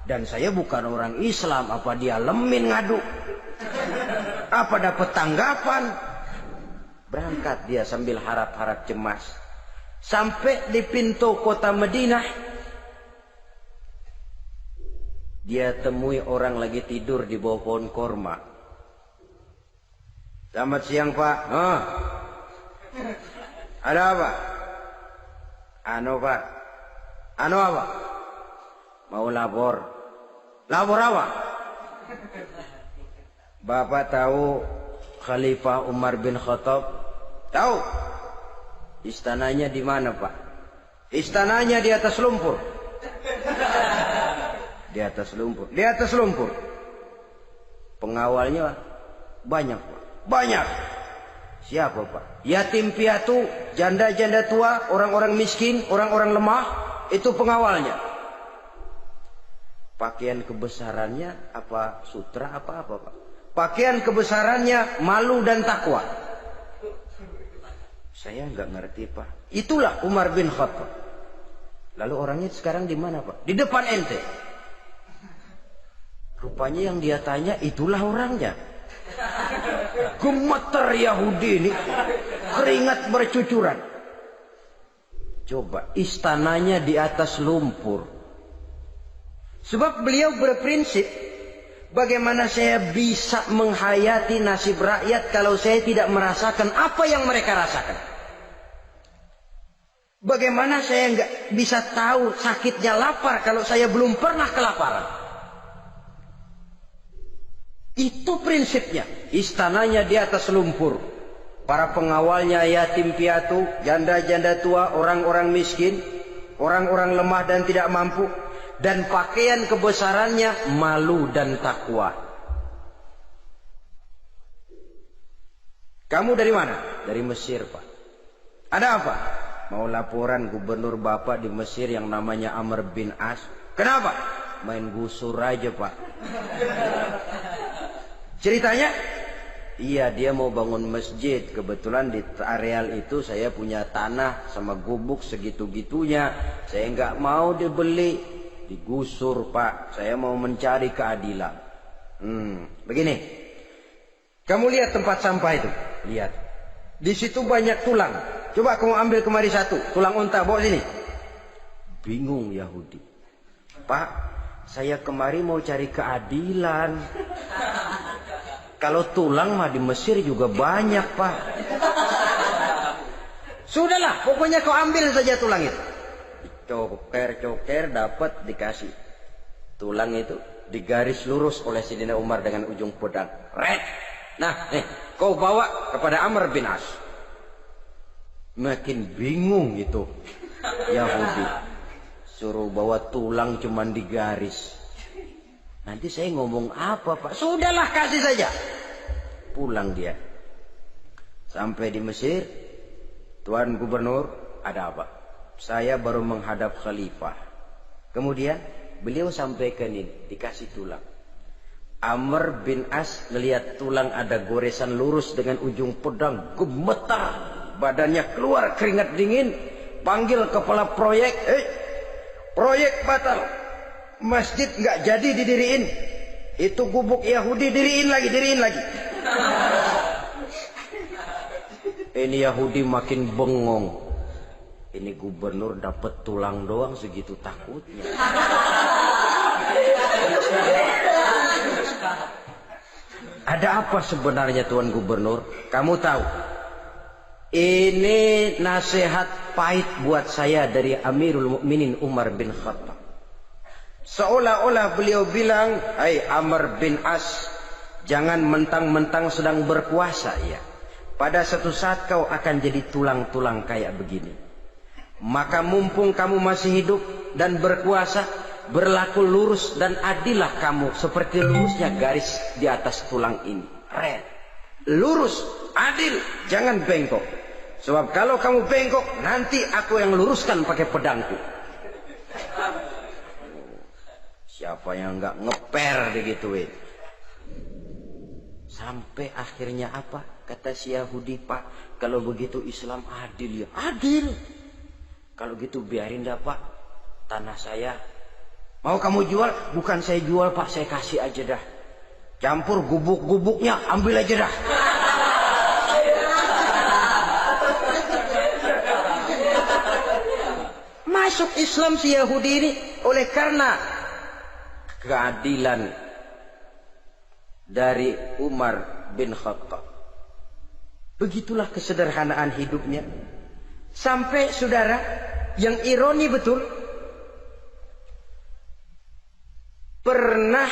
Dan saya bukan orang Islam, apa dia lemin ngadu? Apa dapat tanggapan? Berangkat dia sambil harap-harap cemas. Sampai di pintu kota Madinah, dia temui orang lagi tidur di bawah pohon korma. Selamat siang Pak. Ada apa? Pak. Apa? Mau lapor. Lapor apa? Bapak tahu Khalifah Umar bin Khattab? Tahu? Istananya di mana Pak? Istananya di atas lumpur. Di atas lumpur. Di atas lumpur. Pengawalnya banyak Pak. Banyak. Siapa Pak? Yatim piatu, janda-janda tua, orang-orang miskin, orang-orang lemah, itu pengawalnya. Pakaian kebesarannya apa sutra apa Pak? Pakaian kebesarannya malu dan takwa. Saya nggak ngerti Pak. Itulah Umar bin Khattab. Lalu orangnya sekarang di mana Pak? Di depan ente. Rupanya yang dia tanya itulah orangnya. Gemeter Yahudi ini, keringat bercucuran. Coba, istananya di atas lumpur. Sebab beliau berprinsip, bagaimana saya bisa menghayati nasib rakyat kalau saya tidak merasakan apa yang mereka rasakan? Bagaimana saya nggak bisa tahu sakitnya lapar kalau saya belum pernah kelaparan? Itu prinsipnya. Istananya di atas lumpur. Para pengawalnya yatim piatu, janda-janda tua, orang-orang miskin, orang-orang lemah dan tidak mampu. Dan pakaian kebesarannya malu dan takwa. Kamu dari mana? Dari Mesir Pak. Ada apa? Mau laporan gubernur Bapak di Mesir yang namanya Amr bin As. Kenapa? Main gusur aja Pak. Ceritanya, iya dia mau bangun masjid. Kebetulan di areal itu saya punya tanah sama gubuk segitu-gitunya. Saya nggak mau dibeli, digusur Pak. Saya mau mencari keadilan. Begini, kamu lihat tempat sampah itu. Lihat, di situ banyak tulang. Coba kamu ambil kemari satu, tulang unta, bawa sini. Bingung Yahudi. Pak, saya kemari mau cari keadilan. Kalau tulang mah di Mesir juga banyak Pak. Sudahlah, pokoknya kau ambil saja tulang itu. Coker dapat dikasih. Tulang itu digaris lurus oleh Sayyidina Umar dengan ujung pedang. Red. Nah, kau bawa kepada Amr bin As. Makin bingung itu Yahudi. Suruh bawa tulang cuman digaris. Nanti saya ngomong apa Pak? Sudahlah, kasih saja. Pulang dia. Sampai di Mesir. Tuan Gubernur, ada apa? Saya baru menghadap khalifah. Kemudian beliau sampaikan ini, dikasih tulang. Amr bin As melihat tulang ada goresan lurus dengan ujung pedang. Gemetar. Badannya keluar keringat dingin. Panggil kepala proyek. Proyek batal. Masjid nggak jadi didiriin. Itu gubuk Yahudi diriin lagi. Ini Yahudi makin bengong. Ini gubernur dapat tulang doang segitu takutnya. Ada apa sebenarnya Tuan Gubernur? Kamu tahu? Ini nasihat pahit buat saya dari Amirul Mukminin Umar bin Khattab. Seolah-olah beliau bilang, hai Amr bin As, jangan mentang-mentang sedang berkuasa ya. Pada suatu saat kau akan jadi tulang-tulang kayak begini. Maka mumpung kamu masih hidup dan berkuasa, berlaku lurus dan adillah kamu seperti lurusnya garis di atas tulang ini. Red. Lurus, adil, jangan bengkok. Sebab kalau kamu bengkok, nanti aku yang luruskan pakai pedangku. Siapa yang nggak ngeper digituin? Sampai akhirnya apa? Kata si Yahudi, Pak, kalau begitu Islam adil ya. Adil. Kalau gitu biarin dah, Pak, tanah saya. Mau kamu jual? Bukan saya jual, Pak, saya kasih aja dah. Campur gubuk-gubuknya, ambil aja dah. Masuk Islam si Yahudi ini oleh karena keadilan dari Umar bin Khattab. Begitulah kesederhanaan hidupnya. Sampai saudara, yang ironi betul, pernah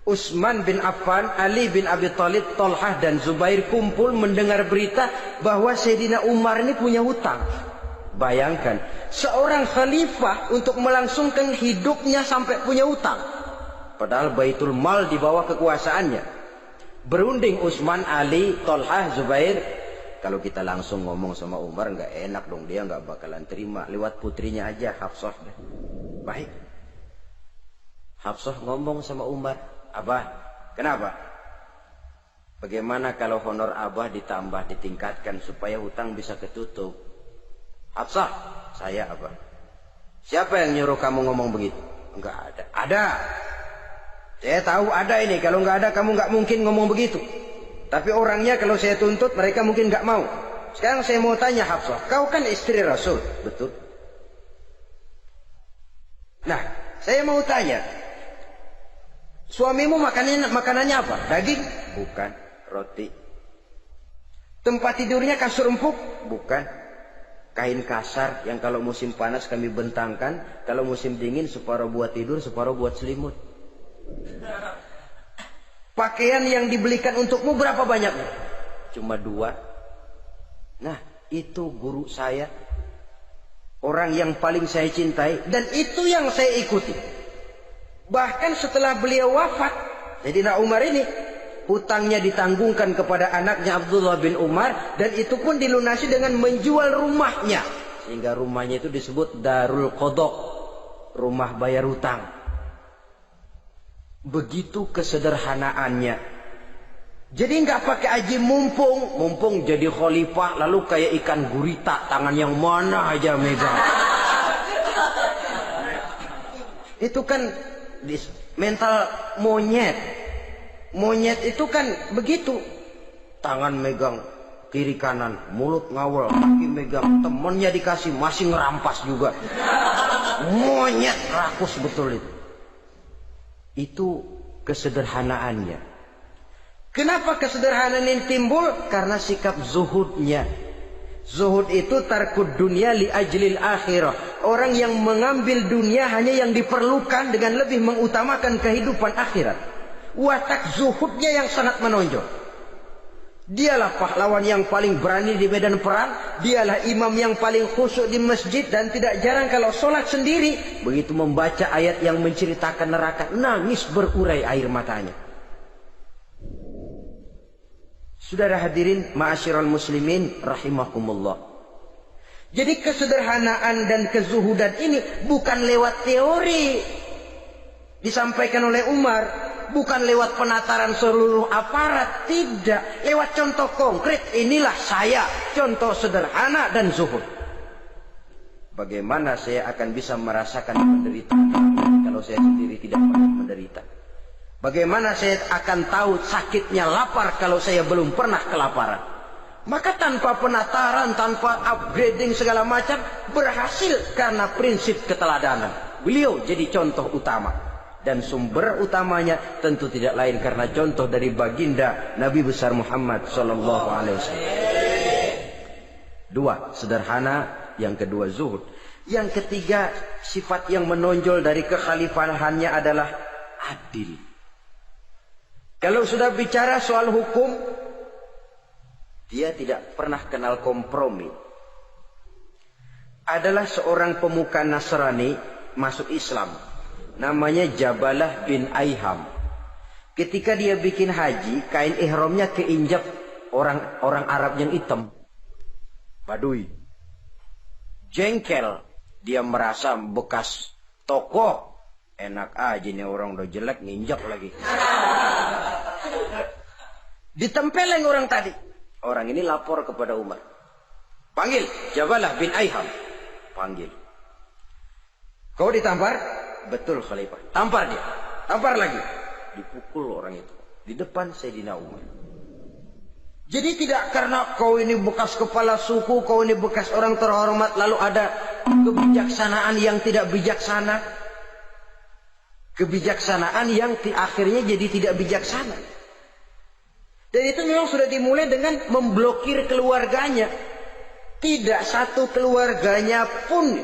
Utsman bin Affan, Ali bin Abi Thalib, Thalhah dan Zubair kumpul mendengar berita bahwa Sayyidina Umar ini punya hutang. Bayangkan, seorang khalifah untuk melangsungkan hidupnya sampai punya hutang. Padahal Baitul Mal di bawah kekuasaannya. Berunding Utsman, Ali, Thalhah, Zubair. Kalau kita langsung ngomong sama Umar nggak enak dong, dia nggak bakalan terima. Lewat putrinya aja, Hafsah. Baik. Hafsah ngomong sama Umar, Abah, kenapa? Bagaimana kalau honor Abah ditambah, ditingkatkan supaya hutang bisa ketutup? Hafsah, saya Abah. Siapa yang nyuruh kamu ngomong begitu? Enggak ada. Ada. Saya tahu ada ini. Kalau nggak ada, kamu nggak mungkin ngomong begitu. Tapi orangnya kalau saya tuntut, mereka mungkin nggak mau. Sekarang saya mau tanya Hafsah, kau kan istri Rasul, betul? Nah, saya mau tanya, suamimu makanannya apa? Daging? Bukan. Roti. Tempat tidurnya kasur empuk? Bukan. Kain kasar yang kalau musim panas kami bentangkan, kalau musim dingin separuh buat tidur, separuh buat selimut. Pakaian yang dibelikan untukmu berapa banyaknya? Cuma 2. Nah, itu guru saya, orang yang paling saya cintai, dan itu yang saya ikuti. Bahkan setelah beliau wafat, Sayyidina Umar ini hutangnya ditanggungkan kepada anaknya Abdullah bin Umar, dan itu pun dilunasi dengan menjual rumahnya, sehingga rumahnya itu disebut Darul Qadha, rumah bayar hutang. Begitu kesederhanaannya. Jadi nggak pakai aji mumpung jadi khalifah lalu kayak ikan gurita, tangan yang mana aja megang. Itu kan mental monyet. Monyet itu kan begitu, tangan megang kiri kanan, mulut ngawal, kaki megang, temennya dikasih masih ngerampas juga. Monyet rakus betul itu. Itu kesederhanaannya. Kenapa kesederhanaan ini timbul? Karena sikap zuhudnya. Zuhud itu tarkud dunia li ajlil akhirah. Orang yang mengambil dunia hanya yang diperlukan dengan lebih mengutamakan kehidupan akhirat. Watak zuhudnya yang sangat menonjol. Dialah pahlawan yang paling berani di medan perang. Dialah imam yang paling khusyuk di masjid. Dan tidak jarang kalau sholat sendiri, begitu membaca ayat yang menceritakan neraka, nangis berurai air matanya. Saudara hadirin ma'asyiral muslimin rahimakumullah. Jadi kesederhanaan dan kezuhudan ini bukan lewat teori disampaikan oleh Umar, bukan lewat penataran seluruh aparat, tidak, lewat contoh konkret. Inilah saya, contoh sederhana dan zuhud. Bagaimana saya akan bisa merasakan penderitaan kalau saya sendiri tidak pernah menderita? Bagaimana saya akan tahu sakitnya lapar kalau saya belum pernah kelaparan? Maka tanpa penataran, tanpa upgrading segala macam, berhasil karena prinsip keteladanan. Beliau jadi contoh utama. Dan sumber utamanya tentu tidak lain karena contoh dari baginda Nabi besar Muhammad sallallahu alaihi wasallam. 2, sederhana. Yang kedua, zuhud. Yang ketiga, sifat yang menonjol dari kekhalifahannya adalah adil. Kalau sudah bicara soal hukum, dia tidak pernah kenal kompromi. Adalah seorang pemuka Nasrani masuk Islam. Namanya Jabalah bin Aiham. Ketika dia bikin haji, kain ihramnya keinjak orang Arab yang hitam. Badui. Jengkel. Dia merasa bekas tokoh. Enak aja nih orang udah jelek nginjak lagi. Ditempeleng orang tadi. Orang ini lapor kepada Umar. Panggil Jabalah bin Aiham. Panggil. Kau ditampar? Betul Khalifah. Tampar dia. Tampar lagi. Dipukul orang itu. Di depan Sayyidina Umar. Jadi tidak karena kau ini bekas kepala suku, kau ini bekas orang terhormat, lalu ada kebijaksanaan yang tidak bijaksana. Kebijaksanaan yang akhirnya jadi tidak bijaksana. Dan itu memang sudah dimulai dengan memblokir keluarganya. Tidak satu keluarganya pun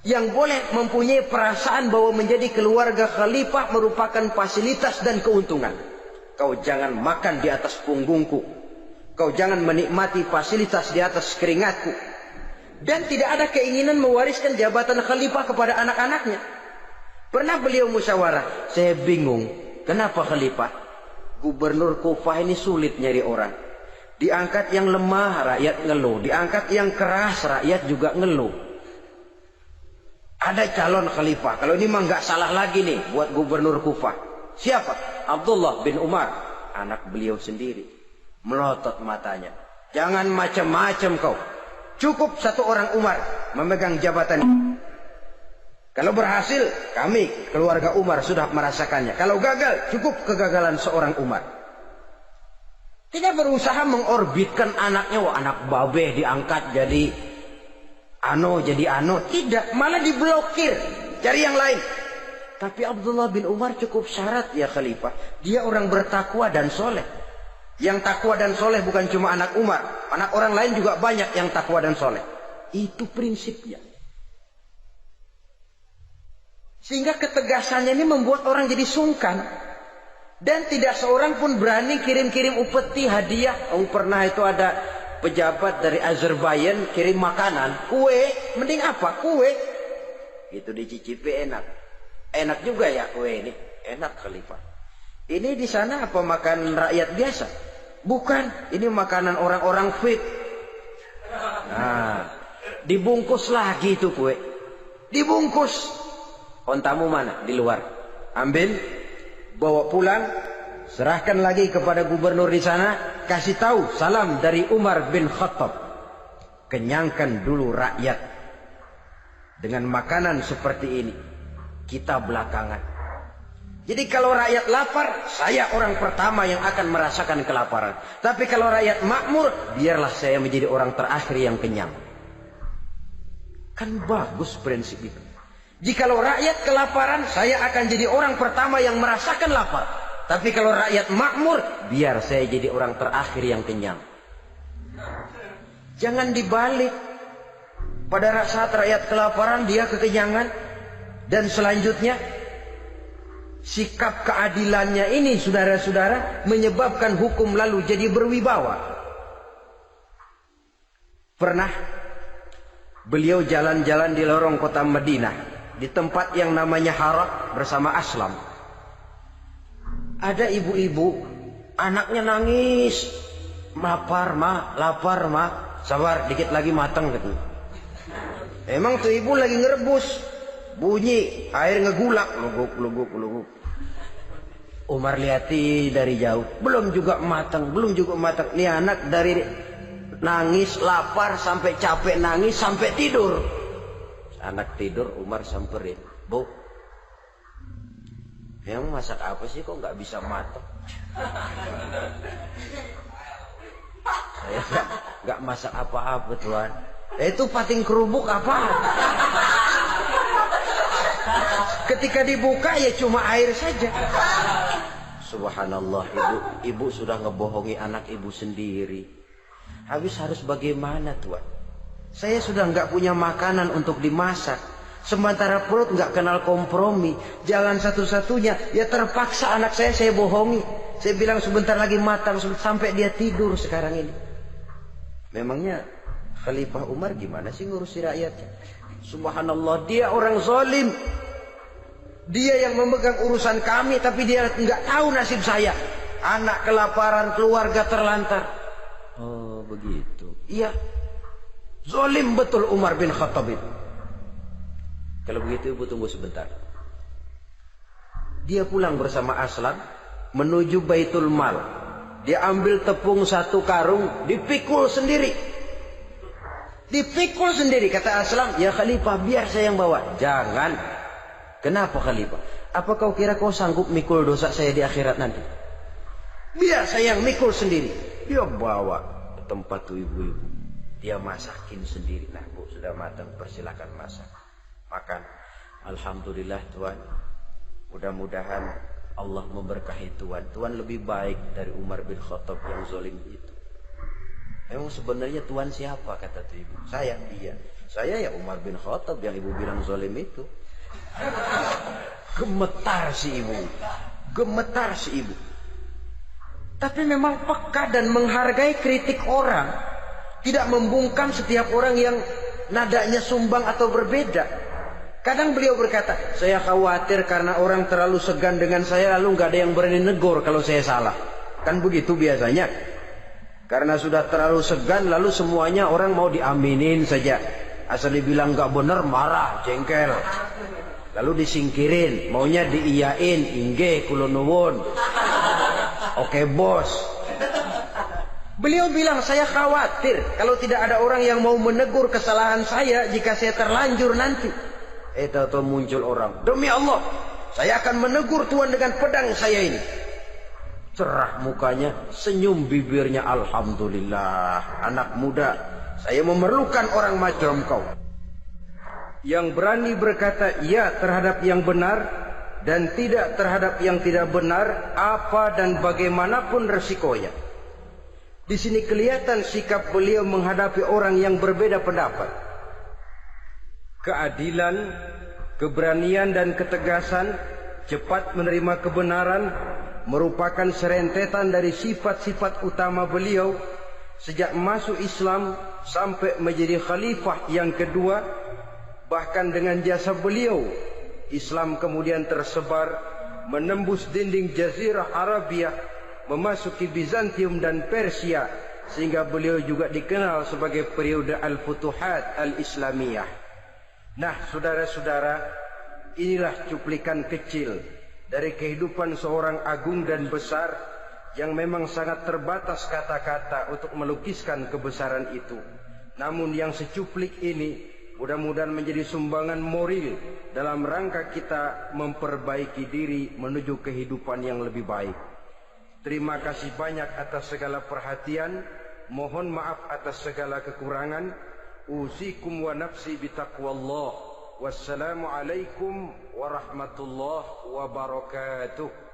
yang boleh mempunyai perasaan bahwa menjadi keluarga khalifah merupakan fasilitas dan keuntungan. Kau jangan makan di atas punggungku. Kau jangan menikmati fasilitas di atas keringatku. Dan tidak ada keinginan mewariskan jabatan khalifah kepada anak-anaknya. Pernah beliau musyawarah. Saya bingung. Kenapa khalifah? Gubernur Kufah ini sulit nyari orang. Diangkat yang lemah, rakyat ngeluh. Diangkat yang keras, rakyat juga ngeluh. Ada calon khalifah. Kalau ini mah nggak salah lagi nih buat gubernur Kufah. Siapa? Abdullah bin Umar. Anak beliau sendiri. Melotot matanya. Jangan macam-macam kau. Cukup satu orang Umar memegang jabatan. Kalau berhasil, kami keluarga Umar sudah merasakannya. Kalau gagal, cukup kegagalan seorang Umar. Tidak berusaha mengorbitkan anaknya. Wah, anak babe diangkat jadi ano. Tidak, malah diblokir. Cari yang lain. Tapi Abdullah bin Umar cukup syarat ya khalifah. Dia orang bertakwa dan soleh. Yang takwa dan soleh bukan cuma anak Umar. Anak orang lain juga banyak yang takwa dan soleh. Itu prinsipnya. Sehingga ketegasannya ini membuat orang jadi sungkan. Dan tidak seorang pun berani kirim-kirim upeti hadiah. Pernah itu ada pejabat dari Azerbaijan kirim makanan. Kue, mending apa? Kue. Itu dicicipi enak. Enak juga ya kue ini. Enak khalifah. Ini di sana apa makan rakyat biasa? Bukan. Ini makanan orang-orang fit. Nah, dibungkus lagi itu kue. Dibungkus. Ontamu mana? Di luar. Ambil, bawa pulang, serahkan lagi kepada gubernur di sana, kasih tahu salam dari Umar bin Khattab. Kenyangkan dulu rakyat dengan makanan seperti ini. Kita belakangan. Jadi kalau rakyat lapar, saya orang pertama yang akan merasakan kelaparan. Tapi kalau rakyat makmur, biarlah saya menjadi orang terakhir yang kenyang. Kan bagus prinsip itu. Jikalau rakyat kelaparan, saya akan jadi orang pertama yang merasakan lapar. Tapi kalau rakyat makmur, biar saya jadi orang terakhir yang kenyang. Jangan dibalik. Pada saat rakyat kelaparan, dia kekenyangan. Dan selanjutnya, sikap keadilannya ini, saudara-saudara, menyebabkan hukum lalu jadi berwibawa. Pernah beliau jalan-jalan di lorong kota Madinah. Di tempat yang namanya Hara bersama Aslam. Ada ibu-ibu, anaknya nangis. Lapar ma, sabar dikit lagi matang gitu. Emang tuh ibu lagi ngerebus. Bunyi air ngegulak, luguk. Umar lihati dari jauh, belum juga matang. Nih anak dari nangis, lapar, sampai capek nangis, sampai tidur. Anak tidur, Umar samperin. Bu, yang masak apa sih kok nggak bisa matang? Saya nggak masak apa-apa tuan. Itu pating kerubuk apa? Ketika dibuka ya cuma air saja. Subhanallah, ibu sudah ngebohongi anak ibu sendiri. Habis harus bagaimana tuan? Saya sudah nggak punya makanan untuk dimasak. Sementara perut nggak kenal kompromi. Jalan satu-satunya ya terpaksa anak saya bohongi. Saya bilang sebentar lagi matang sampai dia tidur sekarang ini. Memangnya Khalifah Umar gimana sih ngurusi rakyatnya? Subhanallah, dia orang zalim. Dia yang memegang urusan kami, tapi dia nggak tahu nasib saya. Anak kelaparan, keluarga terlantar. Oh begitu. Iya, zalim betul Umar bin Khattab itu. Kalau begitu ibu tunggu sebentar. Dia pulang bersama Aslam menuju Baitul Mal. Dia ambil tepung 1 karung, dipikul sendiri. Dipikul sendiri. Kata Aslam, ya Khalifah, biar saya yang bawa. Jangan. Kenapa Khalifah? Apa kau kira kau sanggup mikul dosa saya di akhirat nanti? Biar saya yang mikul sendiri. Dia bawa ke tempat tuh ibu-ibu. Dia masakin sendiri. Nah bu, sudah matang, persilakan masak. Makan. Alhamdulillah Tuhan. Mudah-mudahan Allah memberkahi Tuhan. Tuhan lebih baik dari Umar bin Khattab yang zalim itu. Memang sebenarnya Tuhan siapa, kata tuh ibu? Saya. Iya. Saya ya Umar bin Khattab yang ibu bilang zalim itu. Gemetar si ibu. Gemetar si ibu. Tapi memang peka dan menghargai kritik orang. Tidak membungkam setiap orang yang nadanya sumbang atau berbeda. Kadang beliau berkata, saya khawatir karena orang terlalu segan dengan saya, lalu nggak ada yang berani negur kalau saya salah. Kan begitu biasanya. Karena sudah terlalu segan, lalu semuanya orang mau diaminin saja. Asal dibilang nggak benar, marah, jengkel. Lalu disingkirin, maunya diiyain, inggih kula nuwun. Oke bos. Beliau bilang, saya khawatir kalau tidak ada orang yang mau menegur kesalahan saya jika saya terlanjur nanti. Tahu-tahu muncul orang, demi Allah, saya akan menegur Tuhan dengan pedang saya ini. Cerah mukanya, senyum bibirnya, alhamdulillah, anak muda, saya memerlukan orang macam kau. Yang berani berkata ya terhadap yang benar dan tidak terhadap yang tidak benar, apa dan bagaimanapun resikonya. Di sini kelihatan sikap beliau menghadapi orang yang berbeda pendapat. Keadilan, keberanian dan ketegasan, cepat menerima kebenaran merupakan serentetan dari sifat-sifat utama beliau sejak masuk Islam sampai menjadi khalifah yang kedua. Bahkan dengan jasa beliau, Islam kemudian tersebar menembus dinding Jazirah Arabia, memasuki Bizantium dan Persia, sehingga beliau juga dikenal sebagai periode Al-Futuhat Al-Islamiyah. Nah, saudara-saudara, inilah cuplikan kecil dari kehidupan seorang agung dan besar yang memang sangat terbatas kata-kata untuk melukiskan kebesaran itu. Namun yang secuplik ini mudah-mudahan menjadi sumbangan moral dalam rangka kita memperbaiki diri menuju kehidupan yang lebih baik. Terima kasih banyak atas segala perhatian. Mohon maaf atas segala kekurangan. Usikum wa nafsi bitaqwallah. Wassalamualaikum warahmatullahi wabarakatuh.